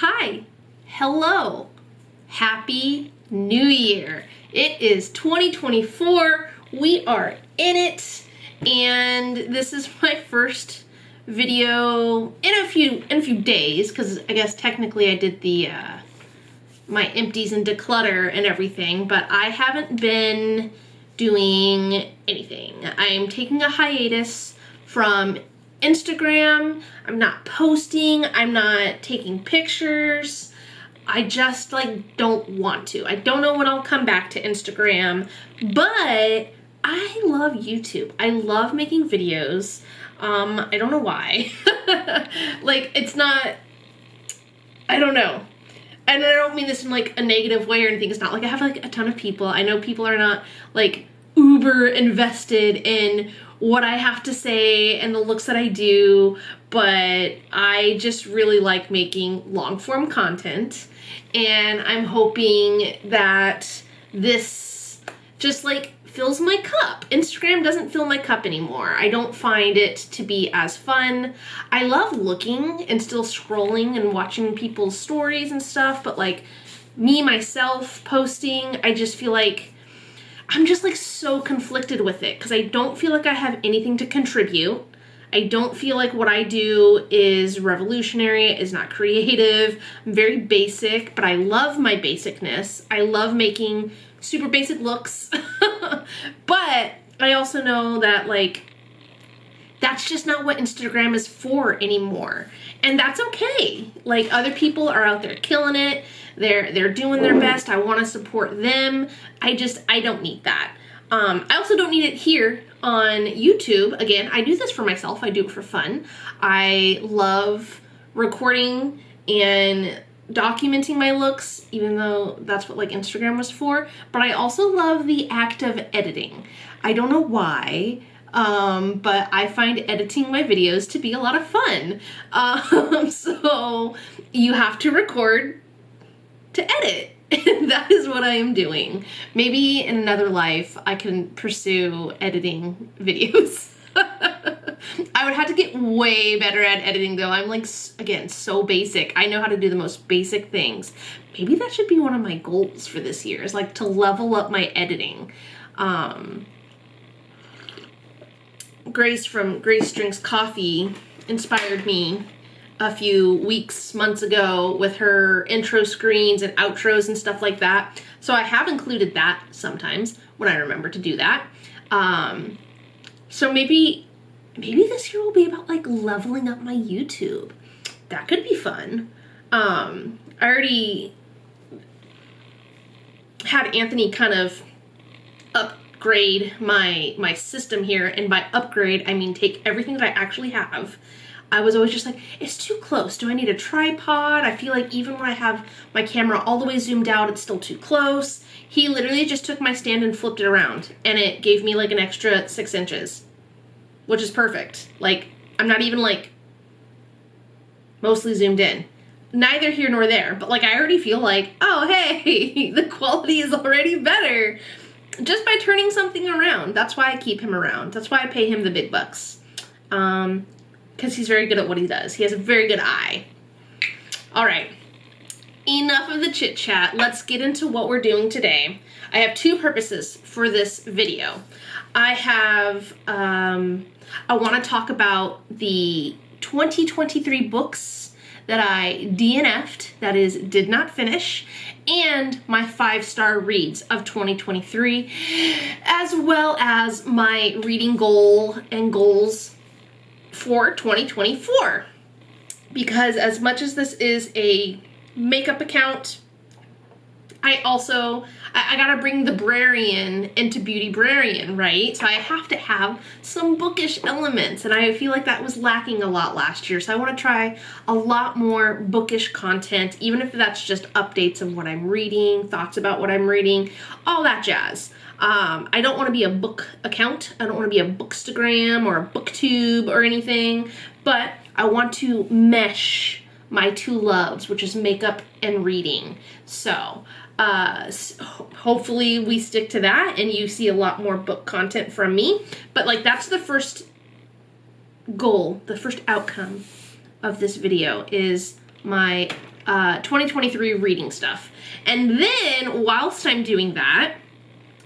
Hi, hello, happy new year. It is 2024, we are in it, and this is my first video in a few days, because I guess technically I did the my empties and declutter and everything, but I haven't been doing anything. I'm taking a hiatus from Instagram. I'm not posting, I'm not taking pictures. I just don't want to. I don't know when I'll come back to Instagram, but I love YouTube. I love making videos. I don't know why. It's not, I don't know. And I don't mean this in a negative way or anything. It's not like I have a ton of people. I know people are not uber invested in what I have to say and the looks that I do, but I just really like making long form content, and I'm hoping that this just fills my cup. Instagram doesn't fill my cup anymore. I don't find it to be as fun. I love looking and still scrolling and watching people's stories and stuff, but me myself posting, I just feel I'm just so conflicted with it because I don't feel like I have anything to contribute. I don't feel like what I do is revolutionary, is not creative. I'm very basic, but I love my basicness. I love making super basic looks. But I also know that that's just not what Instagram is for anymore. And that's okay. Other people are out there killing it. They're doing their best. I want to support them. I don't need that. I also don't need it here on YouTube. Again, I do this for myself. I do it for fun. I love recording and documenting my looks, even though that's what Instagram was for. But I also love the act of editing. I don't know why. But I find editing my videos to be a lot of fun. So you have to record to edit. And that is what I am doing. Maybe in another life I can pursue editing videos. I would have to get way better at editing though. I'm again, so basic. I know how to do the most basic things. Maybe that should be one of my goals for this year, is to level up my editing. Grace from Grace Drinks Coffee inspired me a few months ago with her intro screens and outros and stuff like that. So I have included that sometimes when I remember to do that. So maybe this year will be about leveling up my YouTube. That could be fun. I already had Anthony kind of upgrade my system here, and by upgrade I mean take everything that I actually have. I was always just it's too close. Do I need a tripod? I feel even when I have my camera all the way zoomed out, it's still too close. He literally just took my stand and flipped it around, and it gave me an extra 6 inches, which is perfect. I'm not even mostly zoomed in. Neither here nor there, but I already feel oh hey, the quality is already better just by turning something around. That's why I keep him around. That's why I pay him the big bucks. Because he's very good at what he does. He has a very good eye. All right, enough of the chit chat. Let's get into what we're doing today. I have two purposes for this video. I want to talk about the 2023 books that I DNF'd, that is, did not finish, and my 5-star reads of 2023, as well as my reading goal and goals for 2024. Because as much as this is a makeup account, I gotta bring the Brarian into Beauty Brarian, right? So I have to have some bookish elements, and I feel that was lacking a lot last year. So I want to try a lot more bookish content, even if that's just updates of what I'm reading, thoughts about what I'm reading, all that jazz. I don't want to be a book account. I don't want to be a bookstagram or a booktube or anything, but I want to mesh my two loves, which is makeup and reading. So hopefully we stick to that and you see a lot more book content from me. But that's the first goal, the first outcome of this video, is my 2023 reading stuff. And then whilst I'm doing that,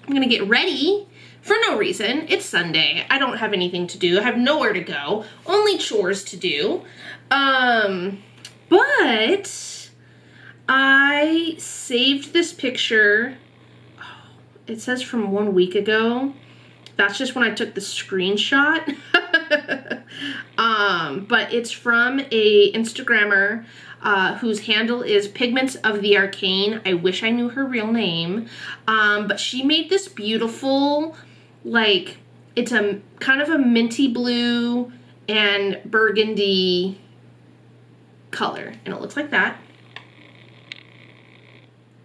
I'm gonna get ready for no reason. It's Sunday. I don't have anything to do. I have nowhere to go. Only chores to do. But I saved this picture. Oh, it says from 1 week ago. That's just when I took the screenshot. But it's from a Instagrammer whose handle is Pigments of the Arcane. I wish I knew her real name. But she made this beautiful, like, it's a kind of a minty blue and burgundy color. And it looks like that.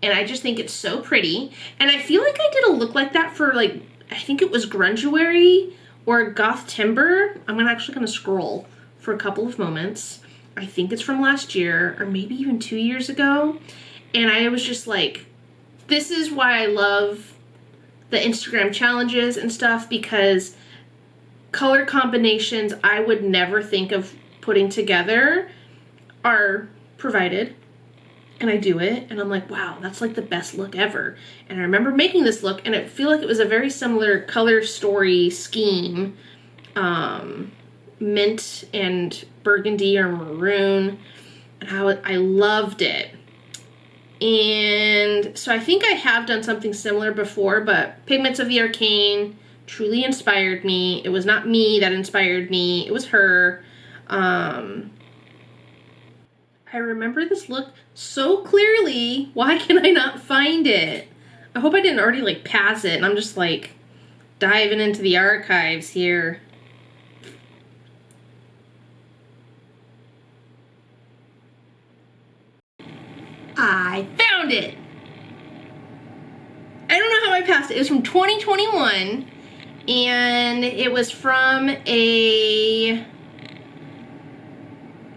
And I just think it's so pretty. And I feel like I did a look like that for, like, I think it was Grunguary or Goth Timber. I'm actually gonna scroll for a couple of moments. I think it's from last year or maybe even 2 years ago. And I was just like, this is why I love the Instagram challenges and stuff, because color combinations I would never think of putting together are provided. And I do it, and I'm like, wow, that's like the best look ever. And I remember making this look, and I feel like it was a very similar color story scheme. Mint and burgundy or maroon. And I loved it. And so I think I have done something similar before, but Pigments of the Arcane truly inspired me. It was not me that inspired me. It was her. I remember this look so clearly. Why can I not find it? I hope I didn't already like pass it and I'm just like diving into the archives here. I found it. I don't know how I passed it. It was from 2021 and it was from a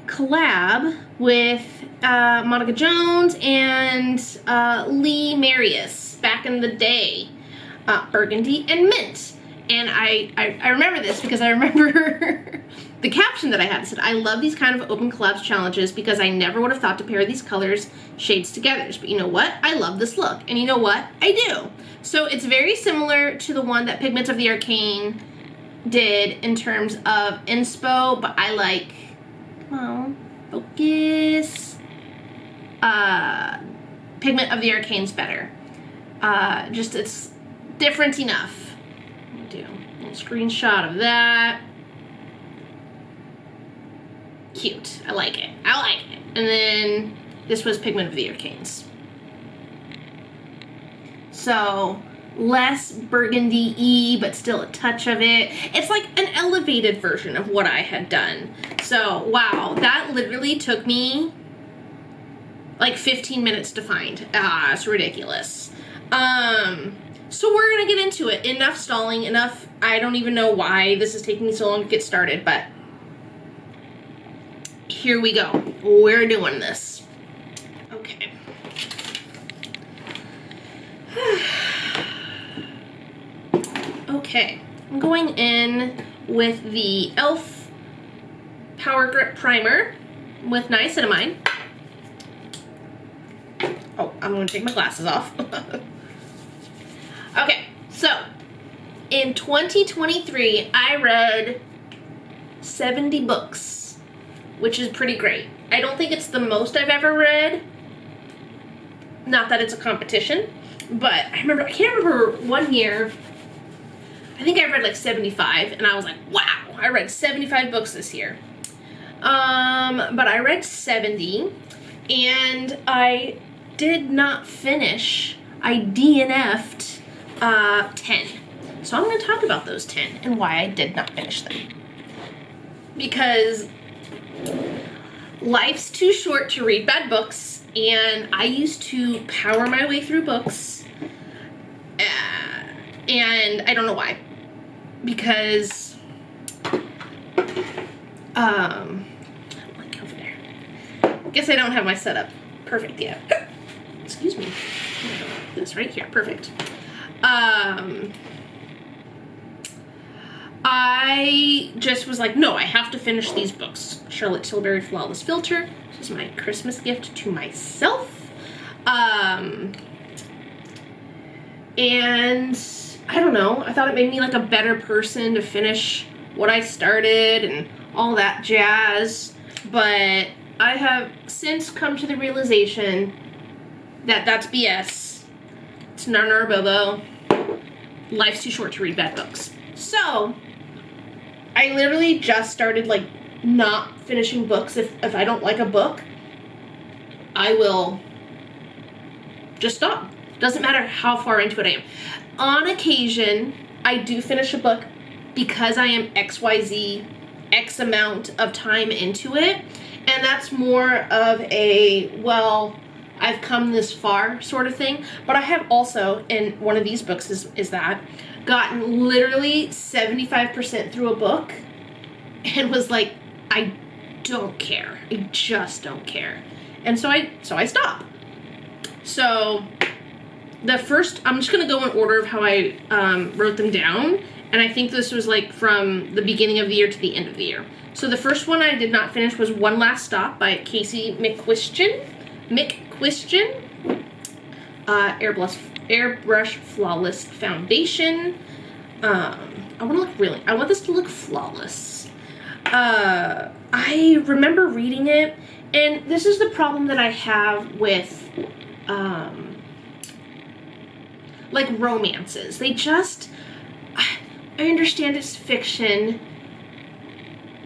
collab with Monica Jones and Lee Marius back in the day. Burgundy and mint. And I remember this because I remember the caption that I had. It said, I love these kind of open collabs challenges because I never would have thought to pair these colors, shades together. But you know what? I love this look. And you know what? I do. So it's very similar to the one that Pigments of the Arcane did in terms of inspo, but I like, well, focus. Pigment of the Arcane's better. Just it's different enough. I'll do a little screenshot of that. Cute. I like it. I like it. And then this was Pigment of the Arcane's. So less burgundy-y, but still a touch of it. It's like an elevated version of what I had done. So wow, that literally took me like 15 minutes to find. It's ridiculous. So we're gonna get into it. Enough stalling, enough. I don't even know why this is taking me so long to get started, but here we go. We're doing this. Okay. Okay, I'm going in with the e.l.f. Power Grip Primer with niacinamide. Oh, I'm going to take my glasses off. Okay, so in 2023, I read 70 books, which is pretty great. I don't think it's the most I've ever read. Not that it's a competition, but I can't remember one year, I think I read like 75, and I was like, wow, I read 75 books this year. But I read 70, and I did not finish. I DNF'd 10. So I'm going to talk about those 10 and why I did not finish them. Because life's too short to read bad books, and I used to power my way through books, and I don't know why. Because, like over there. Guess I don't have my setup perfect yet. Excuse me. This right here, perfect. I just was like, no, I have to finish these books. Charlotte Tilbury Flawless Filter. So This is my Christmas gift to myself. And I don't know, I thought it made me like a better person to finish what I started and all that jazz. But I have since come to the realization that that's BS. It's nana bobo. Life's too short to read bad books. So I literally just started like not finishing books. If I don't like a book, I will just stop. Doesn't matter how far into it I am. On occasion, I do finish a book because I am XYZ X amount of time into it. And that's more of a, well, I've come this far sort of thing. But I have also, in one of these books is that, gotten literally 75% through a book and was like, I don't care. I just don't care. And so I stop. So the first, I'm just gonna go in order of how I wrote them down. And I think this was like from the beginning of the year to the end of the year. So the first one I did not finish was One Last Stop by Casey McQuistion. Airbrush Flawless Foundation. I want this to look flawless. I remember reading it, and this is the problem that I have with like romances. They just, I understand it's fiction,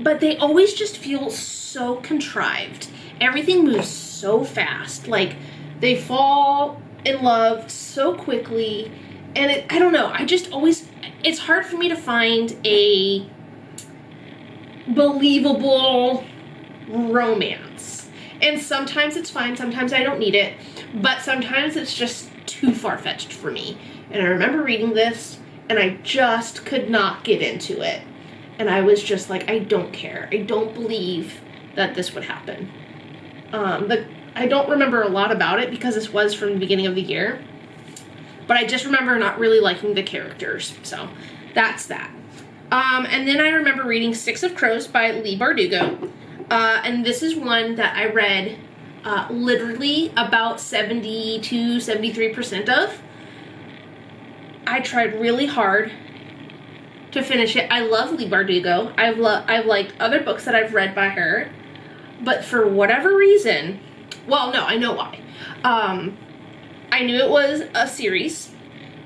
but they always just feel so contrived. Everything moves so fast. Like, they fall in love so quickly, and I don't know, I just always, it's hard for me to find a believable romance. And sometimes it's fine, sometimes I don't need it, but sometimes it's just too far-fetched for me. And I remember reading this, and I just could not get into it. And I was just like, I don't care. I don't believe that this would happen. I don't remember a lot about it because this was from the beginning of the year. But I just remember not really liking the characters. So that's that. And then I remember reading Six of Crows by Leigh Bardugo. And this is one that I read literally about 73% of. I tried really hard to finish it. I love Leigh Bardugo. I've liked other books that I've read by her. But for whatever reason, well, no, I know why. I knew it was a series,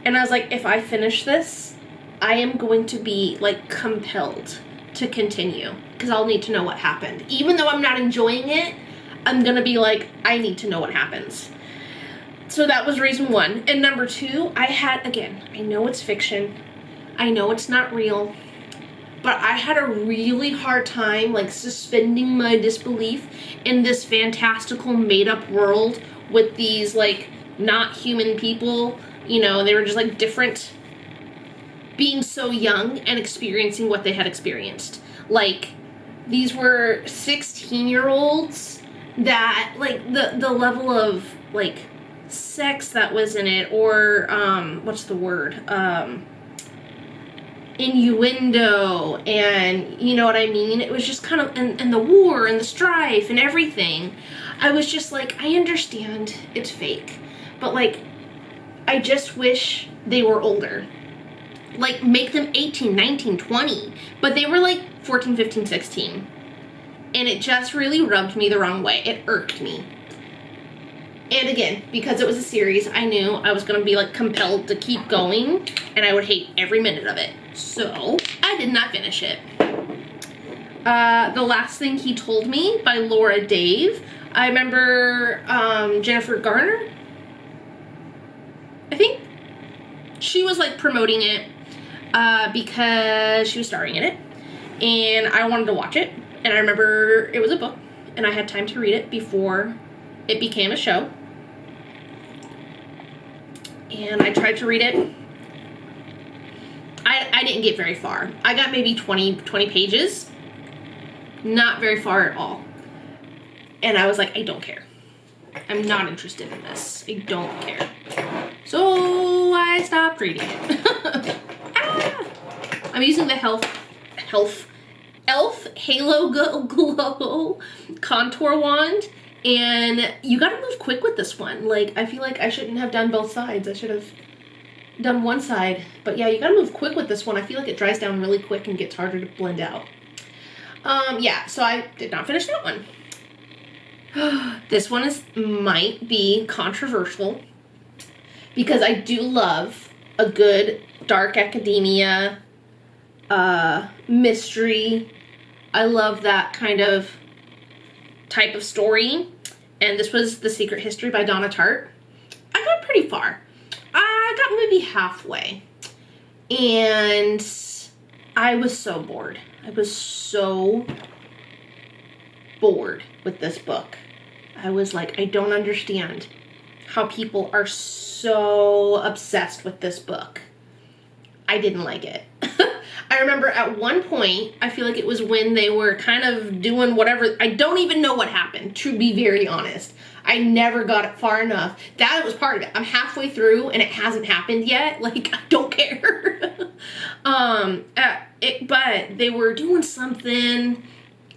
and I was like, if I finish this, I am going to be like compelled to continue because I'll need to know what happened. Even though I'm not enjoying it, I'm gonna be like, I need to know what happens. So that was reason one. And number two, again, I know it's fiction. I know it's not real, but I had a really hard time like suspending my disbelief in this fantastical made-up world with these like not human people. You know, they were just like different, being so young and experiencing what they had experienced. Like, these were 16-year-olds that like the level of like sex that was in it, or what's the word, innuendo, and you know what I mean, it was just kind of, and the war and the strife and everything. I was just like, I understand it's fake, but like, I just wish they were older. Like, make them 18, 19, 20, but they were like 14, 15, 16, and it just really rubbed me the wrong way. It irked me. And again, because it was a series, I knew I was going to be like compelled to keep going, and I would hate every minute of it. So I did not finish it. The Last Thing He Told Me by Laura Dave. I remember Jennifer Garner, I think. She was like promoting it because she was starring in it, and I wanted to watch it. And I remember it was a book, and I had time to read it before it became a show. And I tried to read it. I didn't get very far. I got maybe 20 pages. Not very far at all. And I was like, I don't care. I'm not interested in this. I don't care. So I stopped reading it. Ah! I'm using the Elf Halo Glow contour wand, And you gotta move quick with this one. Like, I feel like I shouldn't have done both sides. I should have done one side. But yeah, you gotta move quick with this one. I feel like it dries down really quick and gets harder to blend out. Yeah, so I did not finish that one. This one might be controversial because I do love a good dark academia, mystery. I love that kind of type of story. And this was The Secret History by Donna Tartt. I got pretty far. I got maybe halfway. And I was so bored. I was so bored with this book. I was like, I don't understand how people are so obsessed with this book. I didn't like it. I remember at one point, I feel like it was when they were kind of doing whatever. I don't even know what happened, to be very honest. I never got it far enough. That was part of it. I'm halfway through and it hasn't happened yet. Like, I don't care. But they were doing something.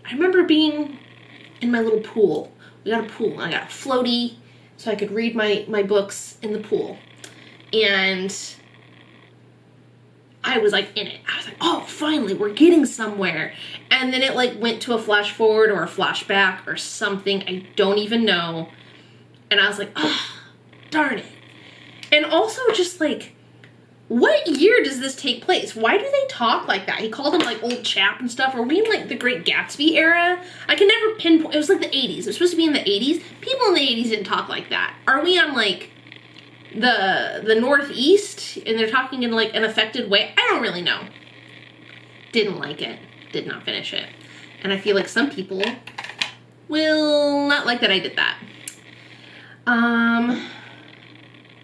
I remember being in my little pool. We got a pool. I got a floaty so I could read my books in the pool. And I was like in it. I was like, oh, finally, we're getting somewhere. And then it like went to a flash forward or a flashback or something. I don't even know. And I was like, oh, darn it. And also just like, what year does this take place? Why do they talk like that? He called him like old chap and stuff. Are we in like the Great Gatsby era? I can never pinpoint. It was like the 80s. It was supposed to be in the 80s. People in the 80s didn't talk like that. Are we on like the Northeast and they're talking in like an affected way? I don't really know. Didn't like it. Did not finish it. And I feel like some people will not like that I did that.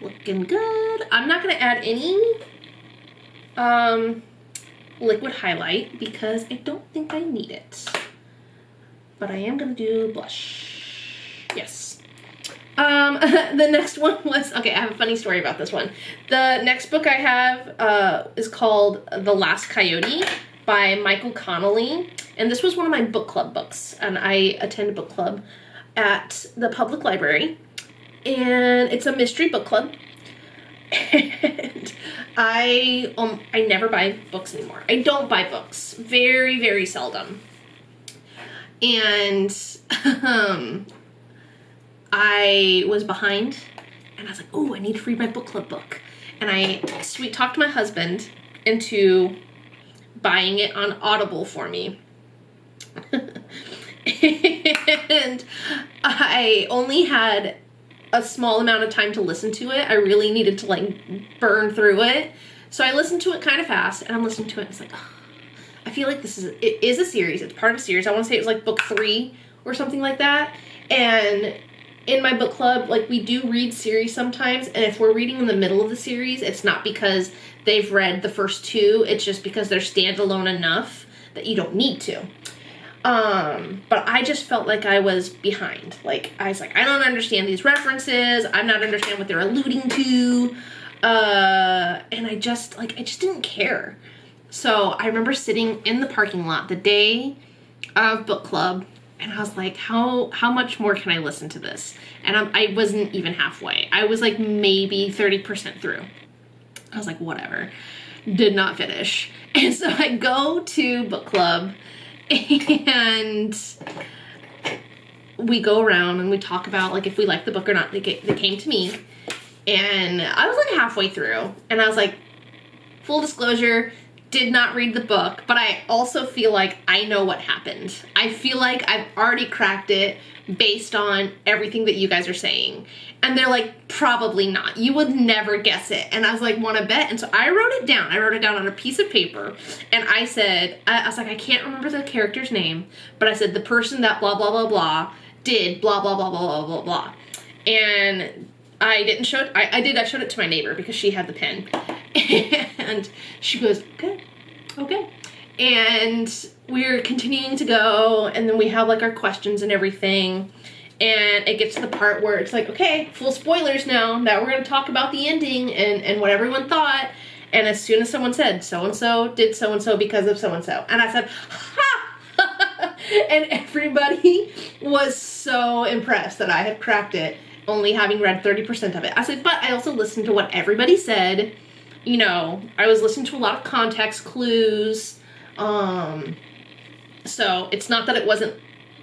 Looking good. I'm not going to add any liquid highlight because I don't think I need it. But I am going to do blush. Yes. The next one was, okay, I have a funny story about this one. The next book I have is called The Last Coyote by Michael Connelly. And this was one of my book club books. And I attend a book club at the public library. And it's a mystery book club. And I never buy books anymore. I don't buy books. Very, very seldom. And I was behind and I was like, oh, I need to read my book club book. And I sweet talked my husband into buying it on Audible for me. And I only had a small amount of time to listen to it. I really needed to like burn through it. So I listened to it kind of fast and I'm listening to it and it's like, oh, I feel like it is a series. It's part of a series. I want to say it was like book 3 or something like that. And in my book club, like we do read series sometimes. And if we're reading in the middle of the series, it's not because they've read the first 2. It's just because they're standalone enough that you don't need to. But I just felt like I was behind. Like, I was like, I don't understand these references. I'm not understanding what they're alluding to. And I just didn't care. So I remember sitting in the parking lot the day of book club and I was like, how much more can I listen to this? And I wasn't even halfway. I was like maybe 30% through. I was like, whatever. Did not finish. And so I go to book club and we go around and we talk about like if we like the book or not. They came to me and I was like halfway through and I was like, full disclosure, did not read the book, but I also feel like I know what happened. I feel like I've already cracked it based on everything that you guys are saying. And they're like, probably not. You would never guess it. And I was like, want to bet? And so I wrote it down. I wrote it down on a piece of paper. And I said, I was like, I can't remember the character's name, but I said, the person that blah, blah, blah, blah did blah, blah, blah, blah, blah, blah, blah. And I didn't show it. I showed it to my neighbor because she had the pen. And she goes, okay. And we're continuing to go, and then we have like our questions and everything. And it gets to the part where it's like, okay, full spoilers now. Now we're going to talk about the ending and what everyone thought. And as soon as someone said, so-and-so did so-and-so because of so-and-so. And I said, ha! And everybody was so impressed that I had cracked it, only having read 30% of it. I said, but I also listened to what everybody said. You know, I was listening to a lot of context clues. So it's not that it wasn't,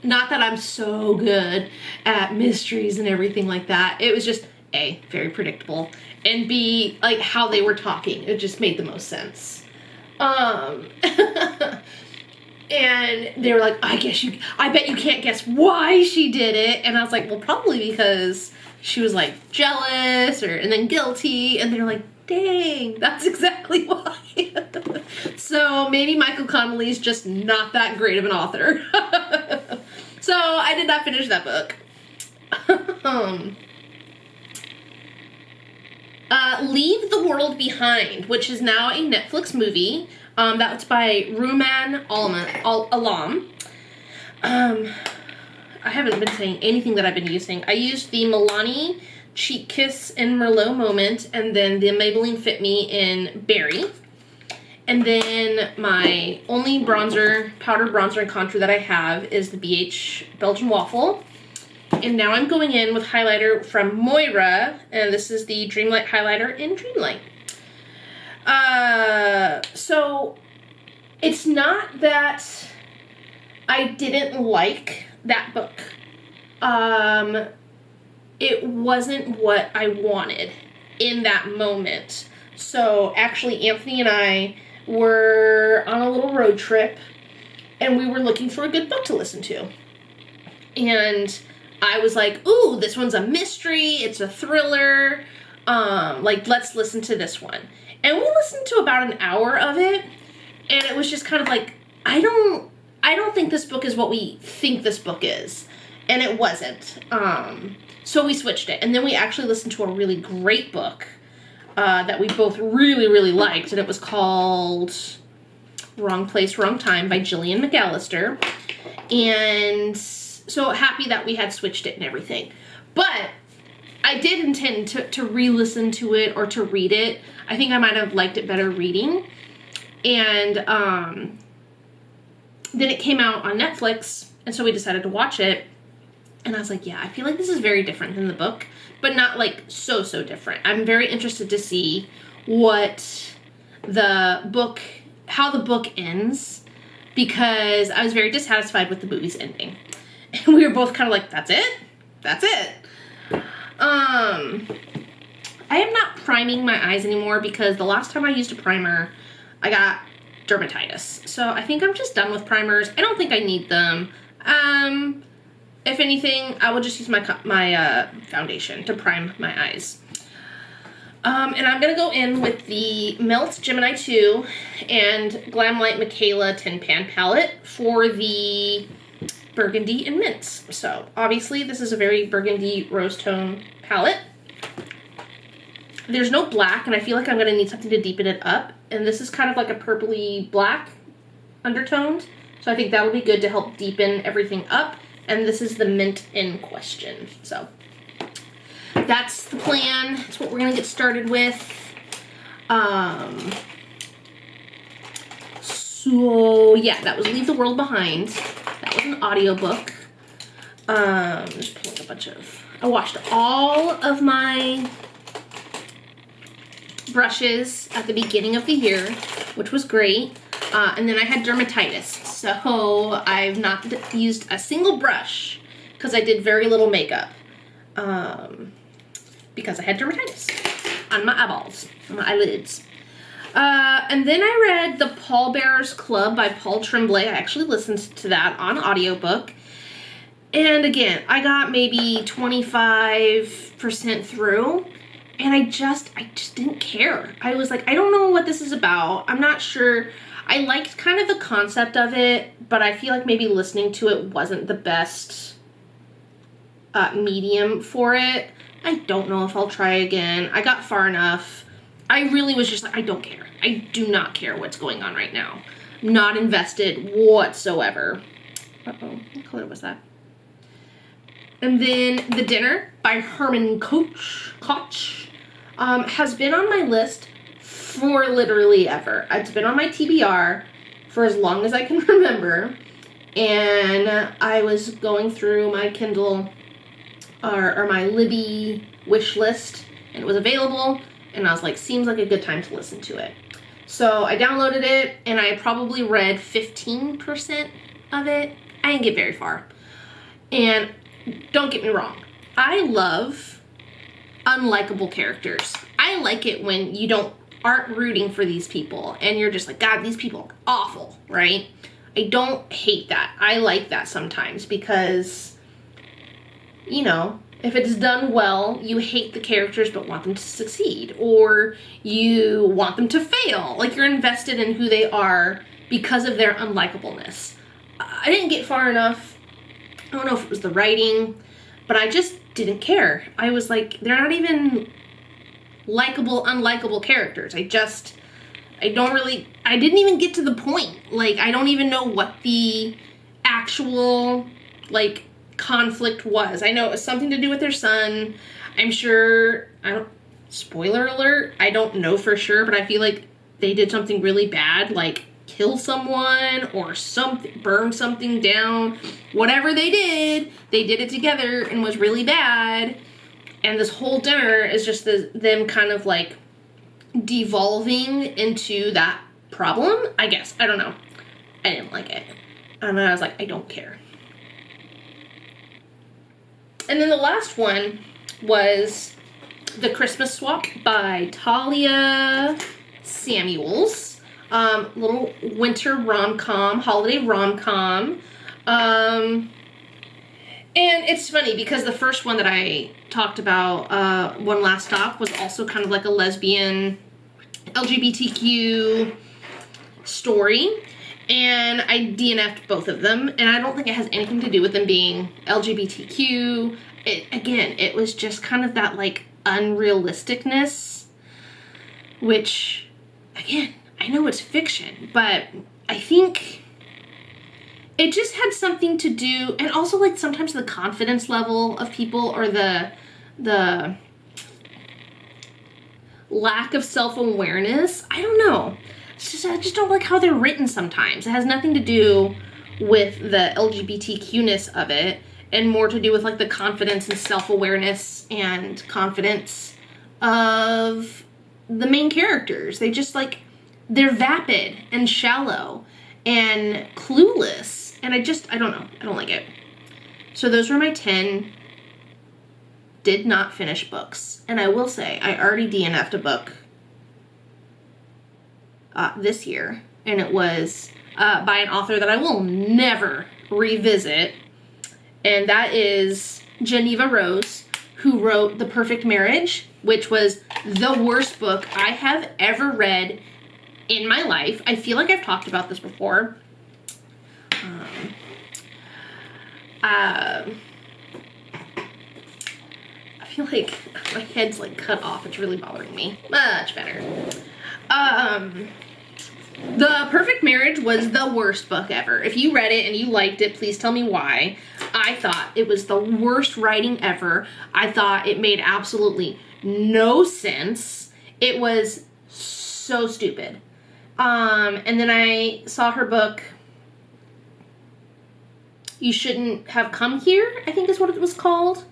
not that I'm so good at mysteries and everything like that. It was just A, very predictable, and B, like how they were talking. It just made the most sense. And they were like, I bet you can't guess why she did it. And I was like, well, probably because she was like jealous and then guilty. And they're like, dang, that's exactly why. So maybe Michael Connelly's just not that great of an author. So I did not finish that book. Leave the World Behind, which is now a Netflix movie. That's by Ruman Alam. I haven't been saying anything that I've been using. I used the Milani Cheek Kiss in Merlot Moment, and then the Maybelline Fit Me in Berry. And then my only powder bronzer and contour that I have is the BH Belgian Waffle. And now I'm going in with highlighter from Moira, and this is the Dreamlight highlighter in Dreamlight. So it's not that I didn't like that book. It wasn't what I wanted in that moment. So actually Anthony and I were on a little road trip, and we were looking for a good book to listen to. And I was like, ooh, this one's a mystery, it's a thriller, like, let's listen to this one. And we listened to about an hour of it, and it was just kind of like, I don't think this book is what we think this book is. And it wasn't. So we switched it. And then we actually listened to a really great book that we both really, really liked, and it was called Wrong Place, Wrong Time by Gillian McAllister. And so happy that we had switched it and everything. But I did intend to re-listen to it or to read it. I think I might have liked it better reading. And then it came out on Netflix, and so we decided to watch it. And I was like, yeah, I feel like this is very different than the book, but not like so different. I'm very interested to see what how the book ends, because I was very dissatisfied with the movie's ending. And we were both kind of like, that's it? That's it. I am not priming my eyes anymore because the last time I used a primer, I got dermatitis. So I think I'm just done with primers. I don't think I need them. If anything, I will just use my foundation to prime my eyes. And I'm going to go in with the Melt Gemini 2 and Glamlight Michaela Tin Pan palette for the burgundy and mints. So obviously this is a very burgundy rose tone palette. There's no black, and I feel like I'm going to need something to deepen it up. And this is kind of like a purpley black undertoned. So I think that would be good to help deepen everything up. And this is the mint in question. So that's the plan. That's what we're going to get started with. So yeah, that was Leave the World Behind. That was an audiobook. Just pulling a bunch of... I washed all of my brushes at the beginning of the year, which was great. And then I had dermatitis. So I've not used a single brush because I did very little makeup. Because I had dermatitis on my eyeballs, on my eyelids. And then I read The Pallbearers Club by Paul Tremblay. I actually listened to that on audiobook. And again, I got maybe 25% through, and I just didn't care. I was like, I don't know what this is about. I'm not sure. I liked kind of the concept of it, but I feel like maybe listening to it wasn't the best medium for it. I don't know if I'll try again. I got far enough. I really was just like, I don't care. I do not care what's going on right now. Not invested whatsoever. Uh-oh, what color was that? And then The Dinner by Herman Koch has been on my list for literally ever. It's been on my TBR for as long as I can remember. and I was going through my Kindle or my Libby wish list, and it was available, and I was like, seems like a good time to listen to it. So I downloaded it, and I probably read 15% of it. I didn't get very far. And don't get me wrong, I love unlikable characters. I like it when you aren't rooting for these people, and you're just like, God, these people are awful, right? I don't hate that. I like that sometimes because, you know, if it's done well, you hate the characters but want them to succeed, or you want them to fail. Like, you're invested in who they are because of their unlikableness. I didn't get far enough. I don't know if it was the writing, but I just didn't care. I was like, they're not even likable, unlikable characters. I didn't even get to the point. Like, I don't even know what the actual, like, conflict was. I know it was something to do with their son. I'm sure, spoiler alert, I don't know for sure, but I feel like they did something really bad, like kill someone or something, burn something down. Whatever they did it together and was really bad. And this whole dinner is just them kind of like devolving into that problem, I guess. I don't know. I didn't like it. And I was like, I don't care. And then the last one was The Christmas Swap by Talia Samuels. Little winter rom-com, holiday rom-com. And it's funny because the first one that I talked about, One Last Stop, was also kind of like a lesbian LGBTQ story. And I DNF'd both of them, and I don't think it has anything to do with them being LGBTQ. It was just kind of that, like, unrealisticness, which, again, I know it's fiction, but I think it just had something to do, and also, like, sometimes the confidence level of people, or the lack of self-awareness. I don't know. I just don't like how they're written sometimes. It has nothing to do with the LGBTQ-ness of it, and more to do with, like, the confidence and self-awareness and confidence of the main characters. They just, like, they're vapid and shallow and clueless. And I don't know. I don't like it. So those were my 10 did not finish books. And I will say, I already DNF'd a book this year, and it was by an author that I will never revisit, and that is Geneva Rose, who wrote The Perfect Marriage, which was the worst book I have ever read in my life. I feel like I've talked about this before. I feel like my head's like cut off. It's really bothering me. Much better. The Perfect Marriage was the worst book ever. If you read it and you liked it, please tell me why. I thought it was the worst writing ever. I thought it made absolutely no sense. It was so stupid. And then I saw her book, You Shouldn't Have Come Here, I think is what it was called.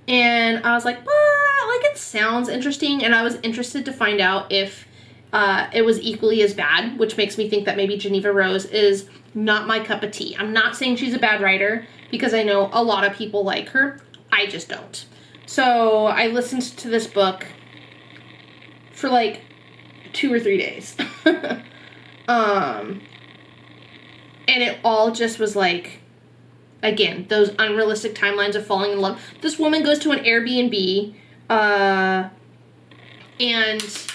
And I was like, well, like, it sounds interesting. And I was interested to find out if it was equally as bad, which makes me think that maybe Geneva Rose is not my cup of tea. I'm not saying she's a bad writer, because I know a lot of people like her. I just don't. So I listened to this book for like 2 or 3 days. And it all just was like, again, those unrealistic timelines of falling in love. This woman goes to an Airbnb, and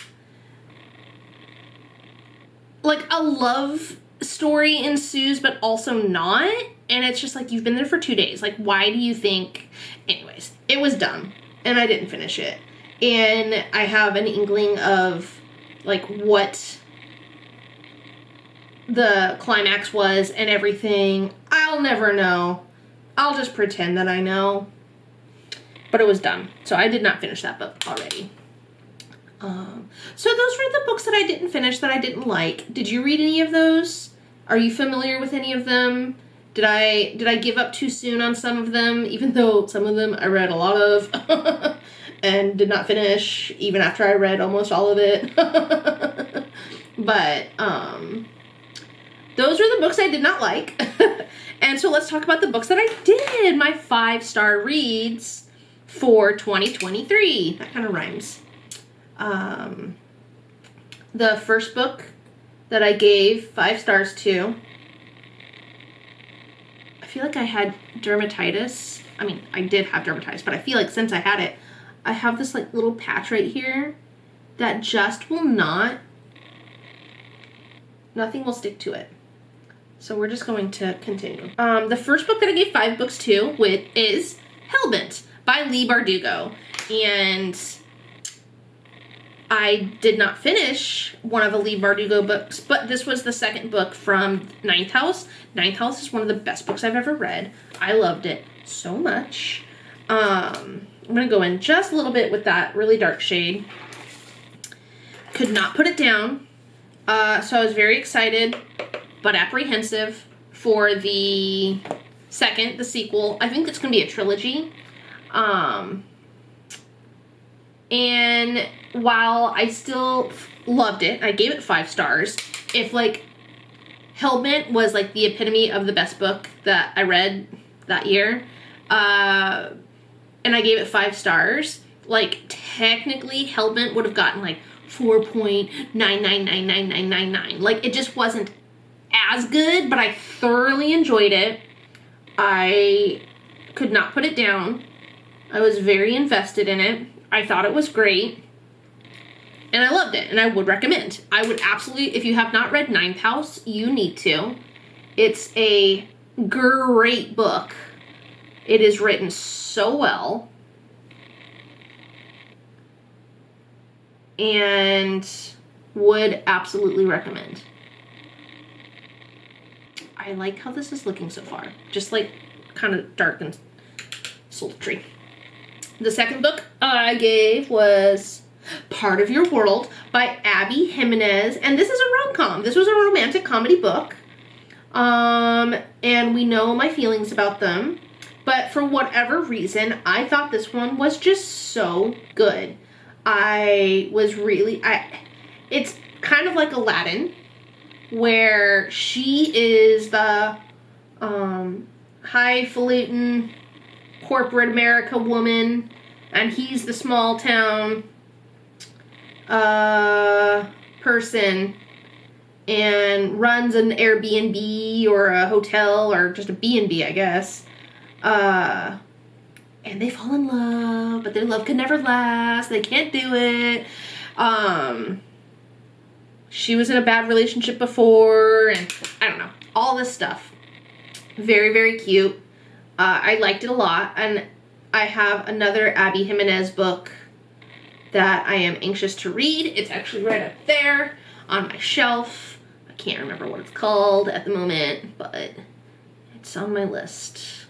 like a love story ensues, but also not. And it's just like, you've been there for 2 days. Like, why do you think? Anyways, it was dumb, and I didn't finish it. And I have an inkling of like what the climax was and everything. I'll never know. I'll just pretend that I know. But it was dumb. So I did not finish that book already. So those were the books that I didn't finish, that I didn't like. Did you read any of those? Are you familiar with any of them? Did I give up too soon on some of them, even though some of them I read a lot of and did not finish even after I read almost all of it. But those are the books I did not like. And so let's talk about the books that I did, my 5-star reads for 2023. That kind of rhymes. The first book that I gave 5 stars to, I feel like I had dermatitis. I mean, I did have dermatitis, but I feel like since I had it, I have this like little patch right here that just will not, nothing will stick to it. So we're just going to continue. The first book that I gave 5 books to is Hellbent by Leigh Bardugo. And I did not finish one of the Leigh Bardugo books, but this was the second book from Ninth House. Ninth House is one of the best books I've ever read. I loved it so much. I'm going to go in just a little bit with that really dark shade. Could not put it down. So I was very excited, but apprehensive for the sequel. I think it's going to be a trilogy. And while I still loved it, I gave it 5 stars. If like Hellbent was like the epitome of the best book that I read that year, and I gave it 5 stars, like technically Hellbent would have gotten like 4.9999999. Like it just wasn't as good, but I thoroughly enjoyed it. I could not put it down. I was very invested in it. I thought it was great, and I loved it, and I would recommend. I would absolutely, if you have not read Ninth House, you need to. It's a great book. It is written so well, and would absolutely recommend. I like how this is looking so far. Just like kind of dark and sultry. The second book I gave was Part of Your World by Abby Jimenez. And this is a rom-com. This was a romantic comedy book. And we know my feelings about them. But for whatever reason, I thought this one was just so good. It's kind of like Aladdin, where she is the highfalutin corporate America woman, and he's the small town person and runs an Airbnb or a hotel or just a B&B, I guess. And they fall in love, but their love can never last. They can't do it. She was in a bad relationship before, and I don't know, all this stuff. Very, very cute. I liked it a lot, and I have another Abby Jimenez book that I am anxious to read. It's actually right up there on my shelf. I can't remember what it's called at the moment, but it's on my list.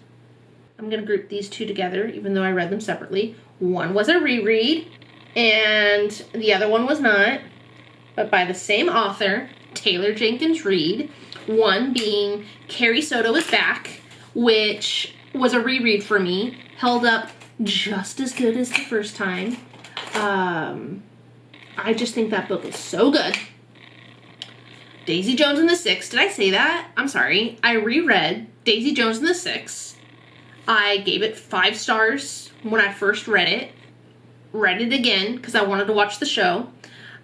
I'm going to group these two together, even though I read them separately. One was a reread, and the other one was not, but by the same author, Taylor Jenkins Reid. One being Carrie Soto is Back, which was a reread for me. Held up just as good as the first time. I just think that book is so good. Daisy Jones and the Six. Did I say that? I'm sorry. I reread Daisy Jones and the Six. I gave it 5 stars when I first read it. Read it again because I wanted to watch the show.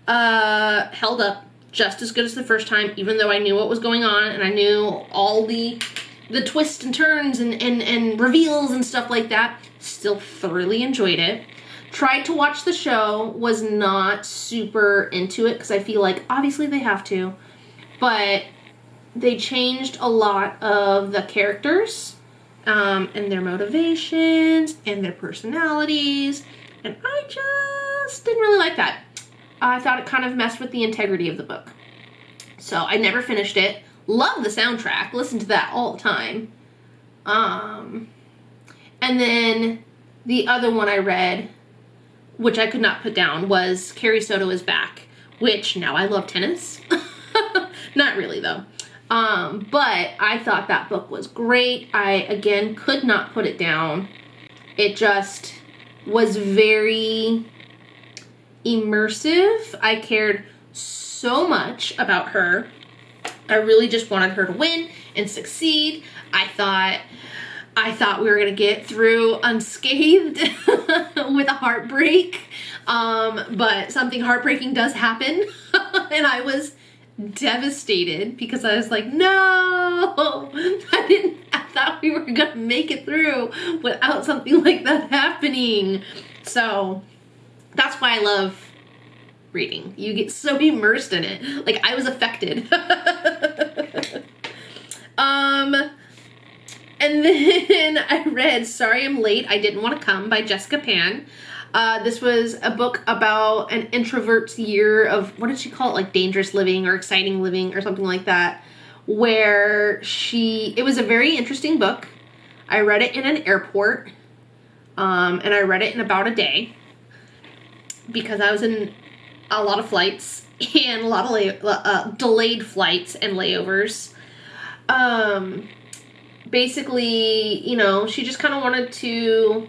Held up just as good as the first time, even though I knew what was going on and I knew all the twists and turns and reveals and stuff like that. Still thoroughly enjoyed it. Tried to watch the show, was not super into it because I feel like obviously they have to, but they changed a lot of the characters and their motivations and their personalities, and I just didn't really like that. I thought it kind of messed with the integrity of the book. So I never finished it. Love the soundtrack. Listen to that all the time. And then the other one I read, which I could not put down, was Carrie Soto is Back, which now I love tennis. Not really, though. But I thought that book was great. I, again, could not put it down. It just was very immersive. I cared so much about her. I really just wanted her to win and succeed. I thought we were gonna get through unscathed with a heartbreak. But something heartbreaking does happen. And I was devastated because I was like, no, I thought we were gonna make it through without something like that happening. So that's why I love reading. You get so immersed in it. Like, I was affected. And then I read Sorry I'm Late, I Didn't Want to Come by Jessica Pan. This was a book about an introvert's year of, what did she call it? Like dangerous living or exciting living or something like that. Where it was a very interesting book. I read it in an airport. And I read it in about a day. Because I was in a lot of flights and a lot of delayed flights and layovers. Basically, you know, she just kind of wanted to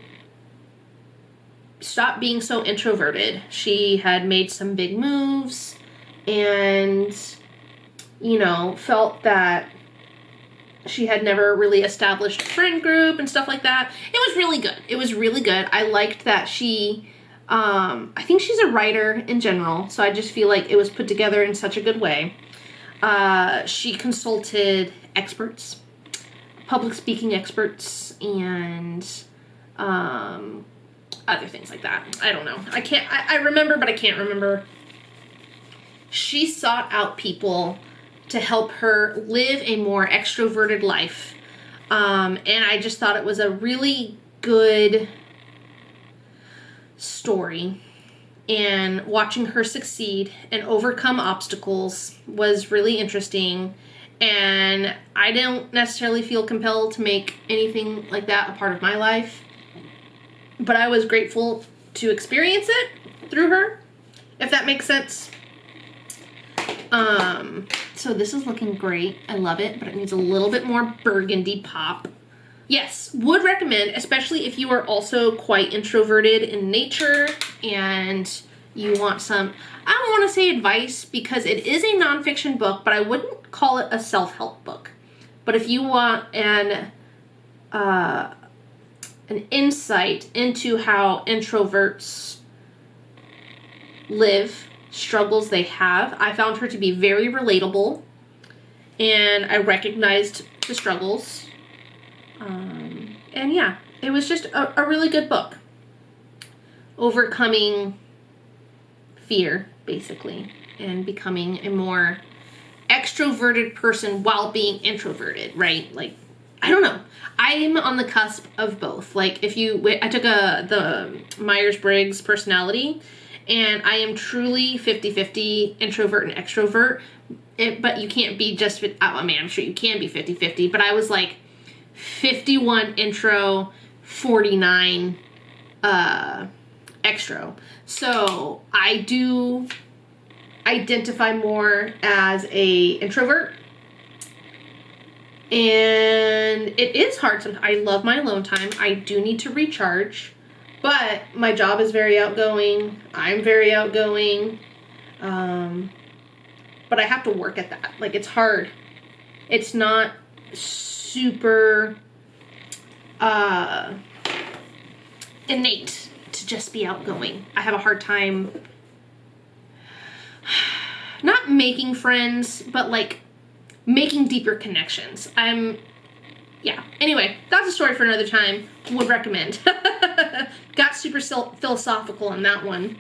stop being so introverted. She had made some big moves and, you know, felt that she had never really established a friend group and stuff like that. It was really good. It was really good. I liked that she, I think she's a writer in general, so I just feel like it was put together in such a good way. She consulted experts, public speaking experts, and other things like that. I don't know. I remember, but I can't remember. She sought out people to help her live a more extroverted life. And I just thought it was a really good story. And watching her succeed and overcome obstacles was really interesting. And I don't necessarily feel compelled to make anything like that a part of my life. But I was grateful to experience it through her, if that makes sense. So this is looking great. I love it, but it needs a little bit more burgundy pop. Yes, would recommend, especially if you are also quite introverted in nature and you want some, I don't want to say advice because it is a nonfiction book, but I wouldn't call it a self-help book. But if you want an insight into how introverts live, struggles they have, I found her to be very relatable, and I recognized the struggles. And yeah, it was just a really good book. Overcoming fear, basically, and becoming a more extroverted person while being introverted, right? Like, I don't know. I'm on the cusp of both. Like, I took the Myers-Briggs personality, and I am truly 50-50 introvert and extrovert. But you can't be just, I mean, I'm sure you can be 50-50, but I was like 51 intro, 49 extro. So I do identify more as a introvert. And it is hard sometimes. I love my alone time. I do need to recharge. But my job is very outgoing. I'm very outgoing. But I have to work at that. Like, it's hard. It's not super innate to just be outgoing. I have a hard time not making friends, but like making deeper connections. Yeah. Anyway, that's a story for another time. Would recommend. Got super philosophical on that one.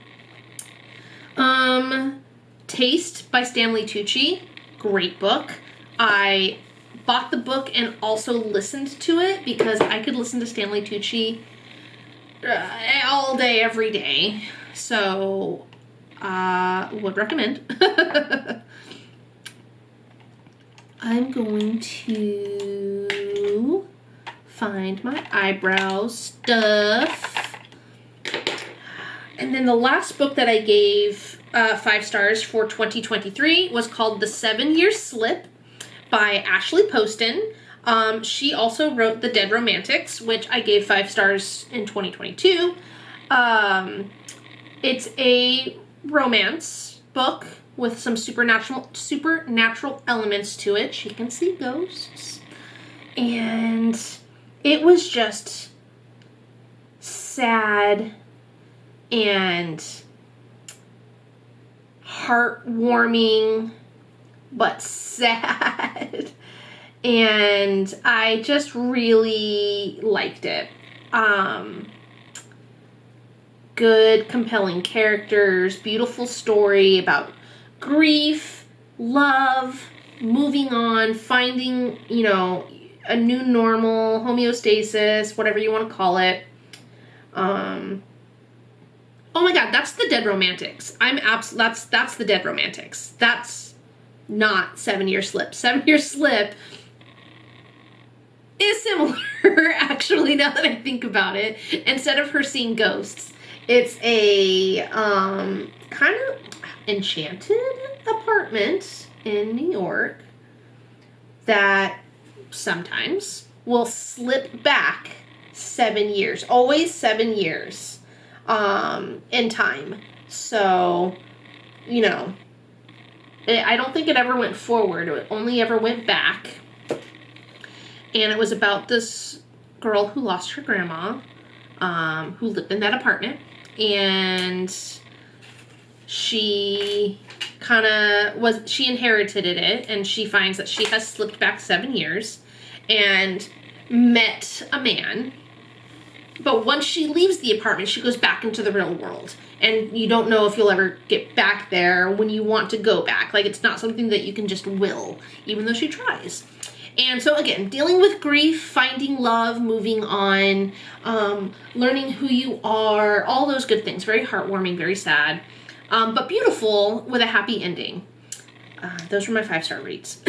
Taste by Stanley Tucci. Great book. I bought the book and also listened to it because I could listen to Stanley Tucci all day, every day. So, would recommend. I'm going to find my eyebrow stuff. And then the last book that I gave 5 stars for 2023 was called The 7-Year Slip by Ashley Poston. She also wrote The Dead Romantics, which I gave 5 stars in 2022. It's a romance book with some supernatural elements to it. She can see ghosts. And it was just sad and heartwarming, but sad. And I just really liked it. Good, compelling characters, beautiful story about grief, love, moving on, finding, you know, a new normal, homeostasis, whatever you want to call it. Oh my God, that's The Dead Romantics. That's The Dead Romantics. That's not 7 Year Slip. 7 Year Slip is similar, actually, now that I think about it. Instead of her seeing ghosts, it's a kind of enchanted apartment in New York that sometimes will slip back 7 years, always 7 years in time. So, you know, I don't think it ever went forward. It only ever went back. And it was about this girl who lost her grandma, who lived in that apartment. And she she inherited it, and she finds that she has slipped back 7 years and met a man. But once she leaves the apartment, she goes back into the real world. And you don't know if you'll ever get back there when you want to go back. Like, it's not something that you can just will, even though she tries. And so again, dealing with grief, finding love, moving on, learning who you are, all those good things. Very heartwarming, very sad, but beautiful with a happy ending. Those were my 5-star reads.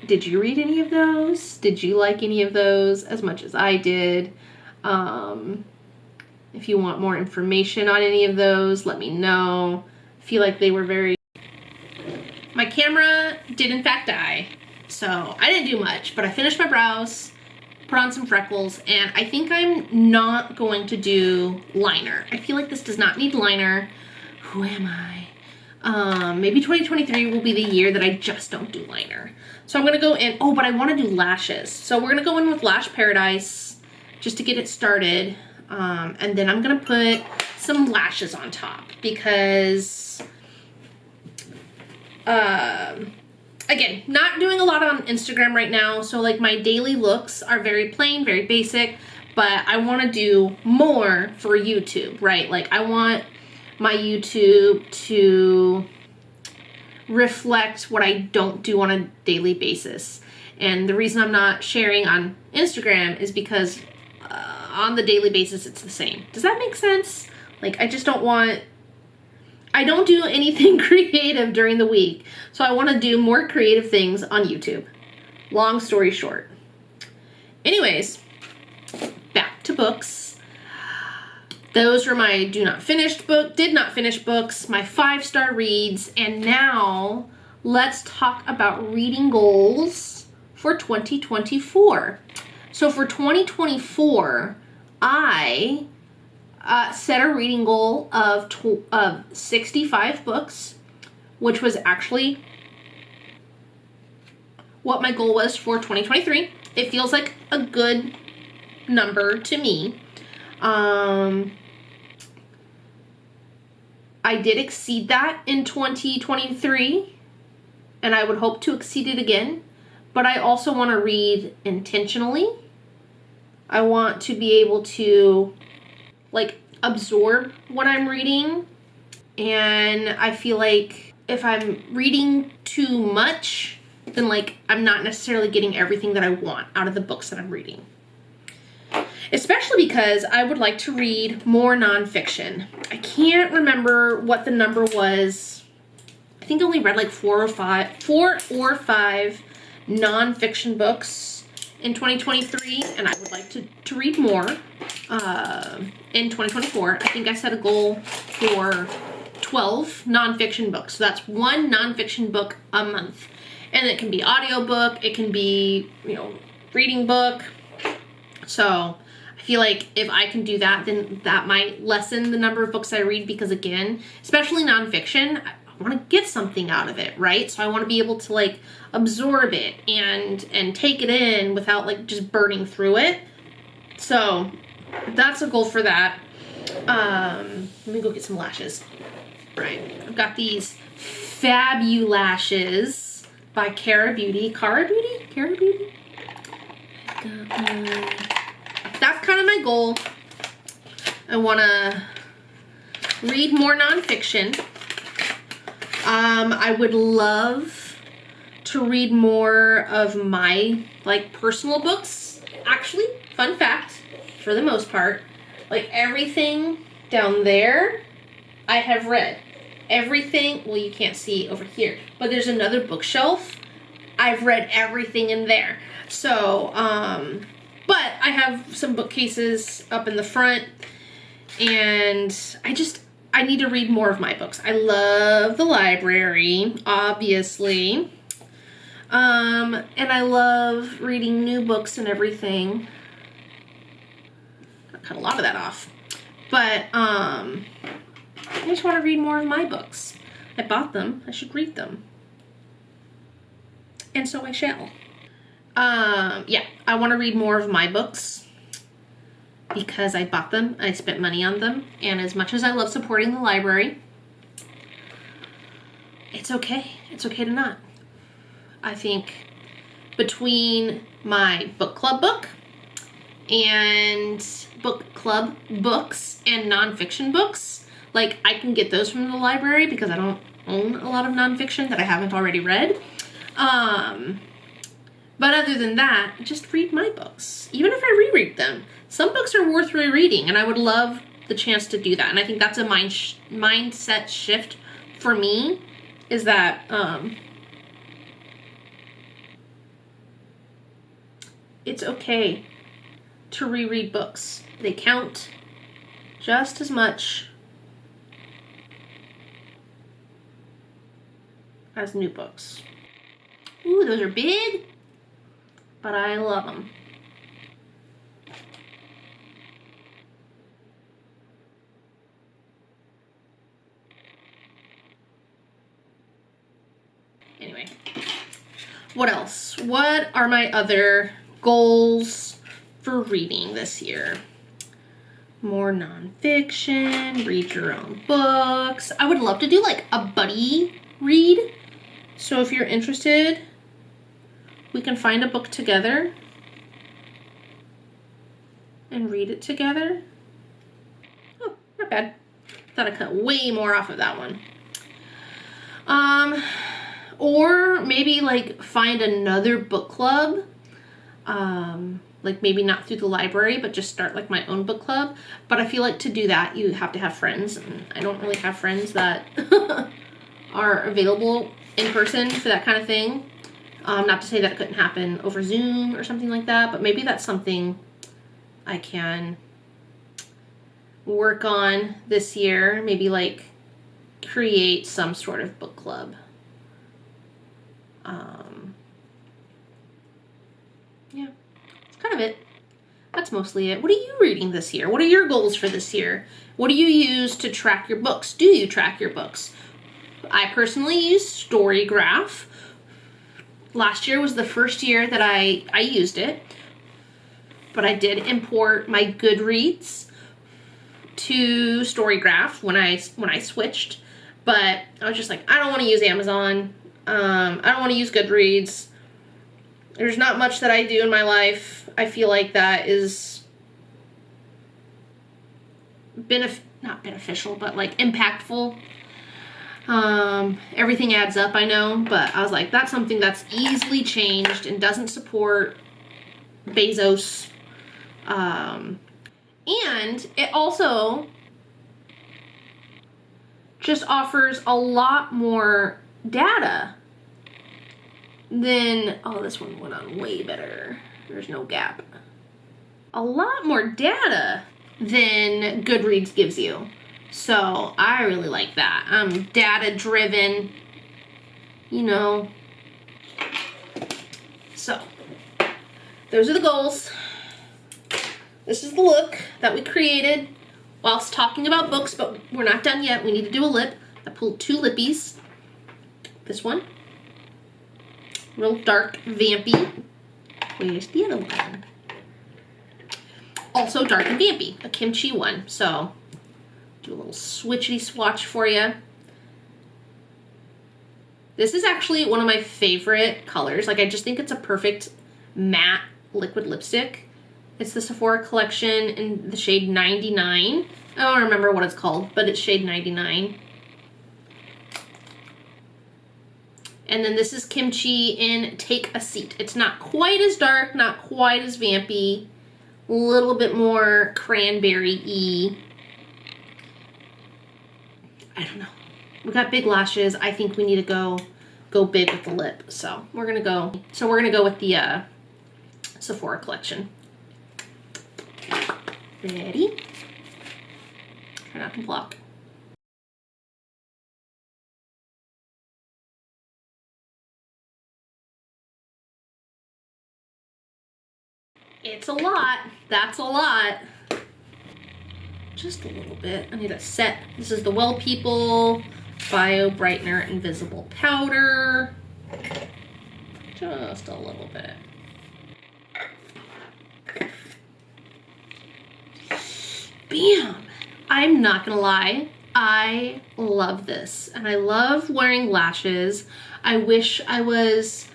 Did you read any of those? Did you like any of those as much as I did? If you want more information on any of those, let me know. I feel like they were very... My camera did in fact die, so I didn't do much, but I finished my brows, put on some freckles, and I think I'm not going to do liner. I feel like this does not need liner. Who am I? Maybe 2023 will be the year that I just don't do liner. So I'm gonna go in, oh, but I wanna do lashes. So we're gonna go in with Lash Paradise just to get it started. And then I'm gonna put some lashes on top because, again, not doing a lot on Instagram right now. So like my daily looks are very plain, very basic, but I wanna do more for YouTube, right? Like I want my YouTube to reflect what I don't do on a daily basis. And the reason I'm not sharing on Instagram is because on the daily basis it's the same. Does that make sense? Like I don't do anything creative during the week, so I want to do more creative things on YouTube. Long story short. Anyways, back to books. Those were my did not finish books, my 5-star reads, and now let's talk about reading goals for 2024. So for 2024, I set a reading goal of 65 books, which was actually what my goal was for 2023. It feels like a good number to me. I did exceed that in 2023, and I would hope to exceed it again, but I also want to read intentionally. I want to be able to like absorb what I'm reading, and I feel like if I'm reading too much, then like I'm not necessarily getting everything that I want out of the books that I'm reading. Especially because I would like to read more nonfiction. I can't remember what the number was. I think I only read like 4 or 5 nonfiction books in 2023, and I would like to read more in 2024. I think I set a goal for 12 nonfiction books. So that's one nonfiction book a month. And it can be audiobook, it can be, you know, reading book. So I feel like if I can do that, then that might lessen the number of books I read, because again, especially nonfiction, I want to get something out of it, right? So I want to be able to like absorb it and take it in without like just burning through it. So that's a goal for that. Let me go get some lashes. Right, I've got these Fabulashes by Cara Beauty. Cara Beauty? Cara Beauty? That's kind of my goal. I want to read more nonfiction. I would love to read more of my like personal books. Actually, fun fact, for the most part, like everything down there I have read. Everything, well, you can't see over here, but there's another bookshelf. I've read everything in there. So, but I have some bookcases up in the front, and I need to read more of my books. I love the library, obviously. And I love reading new books and everything. I cut a lot of that off. But, I just want to read more of my books. I bought them. I should read them. And so I shall. Yeah, I want to read more of my books because I bought them. I spent money on them. And as much as I love supporting the library, it's okay. It's okay to not. I think between my book club book and book club books and nonfiction books, like, I can get those from the library because I don't own a lot of nonfiction that I haven't already read. But other than that, just read my books. Even if I reread them. Some books are worth rereading, and I would love the chance to do that. And I think that's a mindset shift for me, is that it's okay to reread books. They count just as much as new books. Ooh, those are big, but I love them. Anyway, what else? What are my other goals for reading this year? More nonfiction, read your own books. I would love to do like a buddy read. So if you're interested, we can find a book together and read it together. Oh, not bad. Thought I cut way more off of that one. Or maybe like find another book club. Like maybe not through the library, but just start like my own book club. But I feel like to do that, you have to have friends, and I don't really have friends that are available in person for that kind of thing. Not to say that it couldn't happen over Zoom or something like that, but maybe that's something I can work on this year. Maybe like create some sort of book club. Yeah, that's kind of it. That's mostly it. What are you reading this year? What are your goals for this year? What do you use to track your books? Do you track your books? I personally use Storygraph. Last year was the first year that I used it, but I did import my Goodreads to Storygraph when I switched. But I was just like, I don't want to use Amazon. I don't want to use Goodreads. There's not much that I do in my life. I feel like that is not beneficial, but like impactful. Everything adds up, I know, but I was like, that's something that's easily changed and doesn't support Bezos. And it also just offers a lot more data than, oh, this one went on way better. There's no gap. A lot more data than Goodreads gives you. So I really like that. I'm data driven, you know. So those are the goals. This is the look that we created whilst talking about books, but we're not done yet. We need to do a lip. I pulled 2 lippies. This one, real dark, vampy. Where's the other one? Also dark and vampy, a kimchi one. So do a little switchity swatch for you. This is actually one of my favorite colors. Like, I just think it's a perfect matte liquid lipstick. It's the Sephora collection in the shade 99. I don't remember what it's called, but it's shade 99. And then this is Kimchi in Take a Seat. It's not quite as dark, not quite as vampy. A little bit more cranberry-y. I don't know. We got big lashes. I think we need to go big with the lip. So we're gonna go with the Sephora collection. Ready? Try not to block. It's a lot. That's a lot. Just a little bit. I need to set. This is the Well People Bio Brightener Invisible Powder. Just a little bit. Bam! I'm not gonna lie. I love this. And I love wearing lashes. I wish I was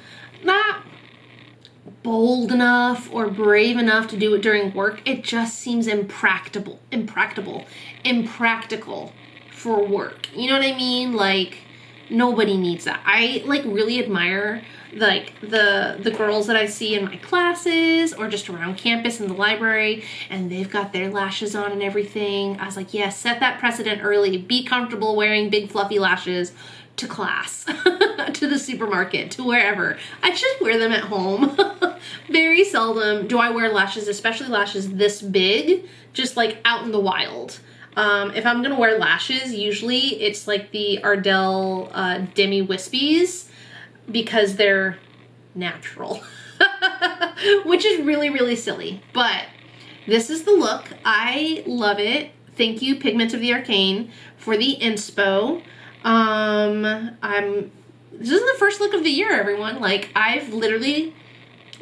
not bold enough or brave enough to do it during work. It just seems impractical for work. You know what I mean? Like, nobody needs that. I like really admire like the girls that I see in my classes or just around campus in the library, and they've got their lashes on and everything. I was like, yeah, set that precedent early. Be comfortable wearing big fluffy lashes to class, to the supermarket, to wherever. I just wear them at home. Very seldom do I wear lashes, especially lashes this big, just like out in the wild. If I'm gonna wear lashes, usually it's like the Ardell Demi Wispies because they're natural, which is really, really silly. But this is the look. I love it. Thank you, Pigment of the Arcane, for the inspo. This is the first look of the year, everyone. Like, I've literally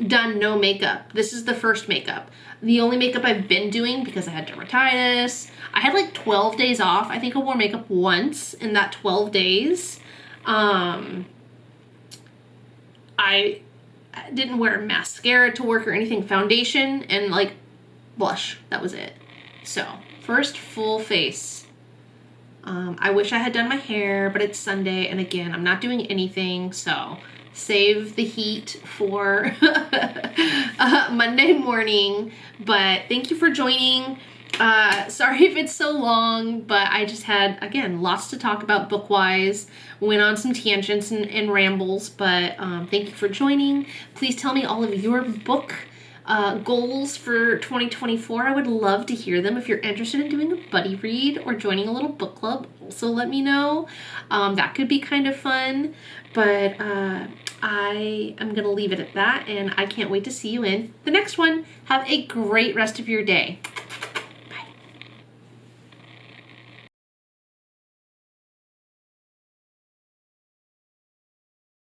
done no makeup. This is the first makeup. The only makeup I've been doing, because I had dermatitis, I had like 12 days off. I think I wore makeup once in that 12 days. I didn't wear mascara to work or anything, foundation and like blush. That was it. So, first full face. I wish I had done my hair, but it's Sunday, and again, I'm not doing anything, so save the heat for Monday morning. But thank you for joining. Sorry if it's so long, but I just had, again, lots to talk about book-wise. Went on some tangents and rambles, but thank you for joining. Please tell me all of your book goals for 2024. I would love to hear them. If you're interested in doing a buddy read or joining a little book club, also let me know. That could be kind of fun, but I am gonna leave it at that, and I can't wait to see you in the next one. Have a great rest of your day.